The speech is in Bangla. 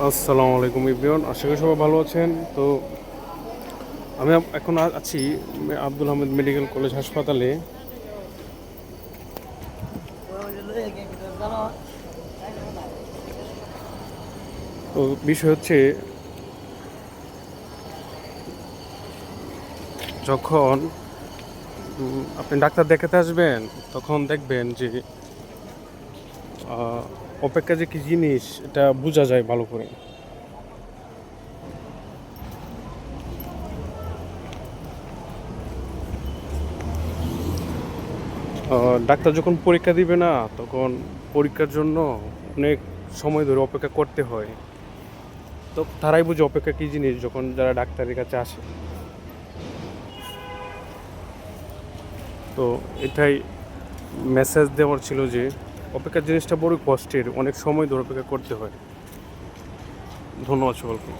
আসসালামু আলাইকুম ইব্রিয়ান, আশা করি সবাই ভালো আছেন। তো আমি এখন আছি আব্দুল আহমেদ মেডিকেল কলেজ হাসপাতালে। তো বিষয় হচ্ছে, যখন আপনি ডাক্তার দেখাতে আসবেন তখন দেখবেন যে অপেক্ষা যে কি জিনিস এটা বোঝা যায় ভালো করে। ডাক্তার যখন পরীক্ষা দিবে না, তখন পরীক্ষার জন্য অনেক সময় ধরে অপেক্ষা করতে হয়। তো তারাই বুঝে অপেক্ষা কী জিনিস যখন যারা ডাক্তারের কাছে আসে। তো এটাই মেসেজ দেওয়ার ছিল যে অপেক্ষার জিনিসটা বড়ই কষ্টের, অনেক সময় ধরে অপেক্ষা করতে হয়। ধন্যবাদ সকলকে।